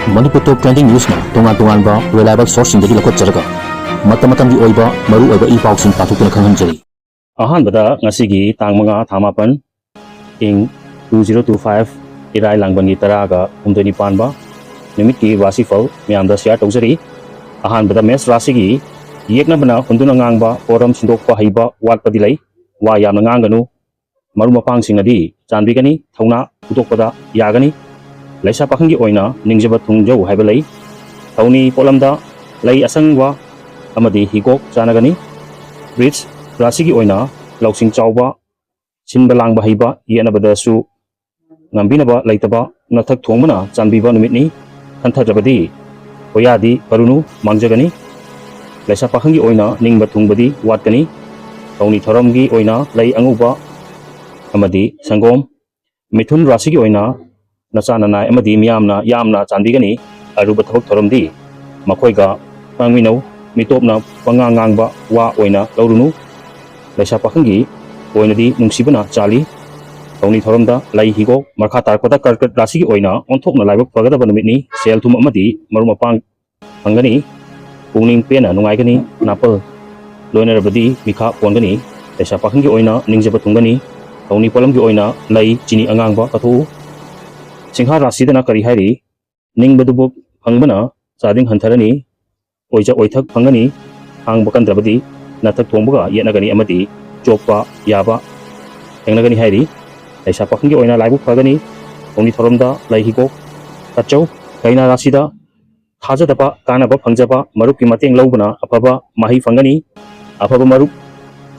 Manipur Top Trending News na tungan-tungan reliable source sindagi lakot jaraga mata-matam di oiba maru oiba ipaw sin patukuna khanghanjari. Ahanbada ngasigi tang mga thamapan ing 2025 irai langbangi taraga umdoni panba numit ki wasifal miyamda share tawjari. Ahanbada mes rasigi yekna bana hunduna ngangba forum sindokpa haiba watpa dilai wa yamna nganganu maru mapang singnadi chanbigani thauna utokpada yagani laisa pakhangi oina ningjaba thungjau haibalai thauni polamda lai asangwa amadi higok chanagani bridge rasigi oina lausing chawba sinba langba haiba yenabada su ngambinaba laitaba nathak thongmana chanbiba numitni khanthajabadi oyadi parunu mangjagani laisa pakhangi oina ningba thungbadi watkani thauni thoramgi oina lai anguba amadi sangom mithun rasigi oina nachananai amadi miyamna yamna chanbigani aruba thabak thoramdi makoiga pangminau mitopna pangangangba wa oina laurunu laisa pakhangi oinadi nungsibana chali thauni thoramda lai higo markha tarkoda karkat rasigi oina onthokna laibak pagadaba numitni sel thum amadi marumapang phangani pungning pena nungaigani napal loinarabadi mikha pongani laisa pakhangi oina ningjaba thungani thauni polamgi oina lai chini angangba kathu singha rasidana kari hairi ningbadubuk phangbana chading hantharani oija oithak phangani hangba kandrabadi nathak thongbaga yenagani amadi chokpa yaba engnagani hairi laisa pakhangi oina laibuk phagani thauni thoramda lai higo kachau kaina rasida thajadaba kanaba phangjaba marupki mateng laubana afaba mahi phangani afaba marup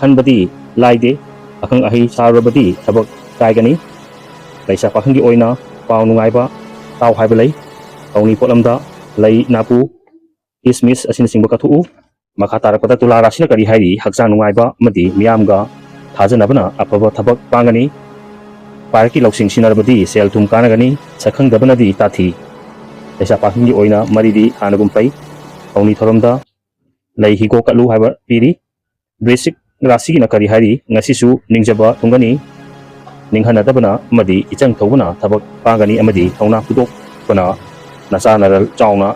khanbadi laide akhang ahi sarabadi thabak kaigani laisa pakhangi oina pau nungaiba tau haibalai thauni polamda lai napu ismis asin singba kathu makha tarakpada tula rasina kari hairi hakchang nungaiba amadi miyamga thajanabana afaba thabak pangani parki lausing sinarbadi sel thum kanagani sakhang dabanadi tathi laisa pakhangi oina maridi hanagum pai thauni thoramda lai higo katlu haiba piri basic rasigi na kari hairi ngasisu ningjaba thungani ninghanadabana amadi ichang thobana thabak pangani amadi thauna pudok pana nacha naral chauna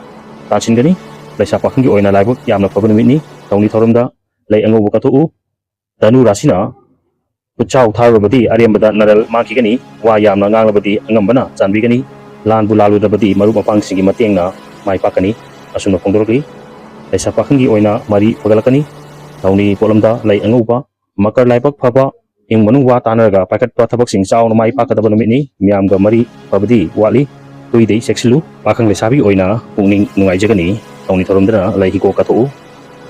tachingani laisa pakhangi oina laibuk yamna phabana mitni thauni thoramda lai angobu kathu danu rasina puchau tharabadi arembada naral makigani wa yamna nganglabadi angambana chanbigani lanbu laludabadi maru mapang singi matengna mai pakani asuna phongdorgi laisa pakhangi oina mari pagalakani thauni polamda lai angoba makar laibak phaba ing manung wa tanaraga pakat pa thabak sing chaw mai pakadaba numitni miyamga mari phabadi wali tuidei sexilu pakhang lesabi oina pungning nungai jagani thauni thoramdana lai hiko kathu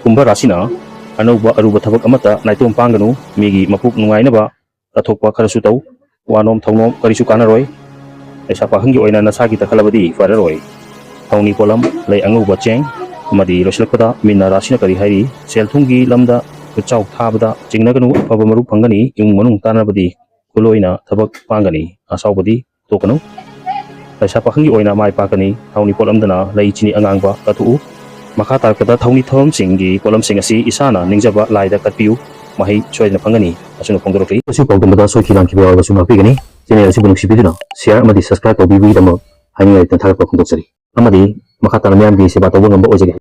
kumba rasina anoba aruba thabak amata naitom panganu migi mapuk nungainaba kathokpa kharasu tau wanom thongnom karisu kanaroi laisa pakhangi oina nasagi takhalabadi fararoi thauni polam lai anguba cheng amadi loslakpada minna rasina kari hairi selthungi lamda puchau thabada chingnaganu afaba maru phangani yung manung tanabadi kuloina thabak pangani asaubadi tokanu laisa pakhangi oina mai pakani thauni polamdana lai chini angangba kathu makha tarkada thauni thom singgi polam sing asi isana ningjaba laida katpiu mahi choina phangani asuna phongdorokli asu pawdamada soikiran kibawa basuna pigani channel asi bunuk sibiduna share amadi subscribe tawbibi dama haini tan tharap phongdoksari amadi makha tanamyam gi seba tawba ngamba ojage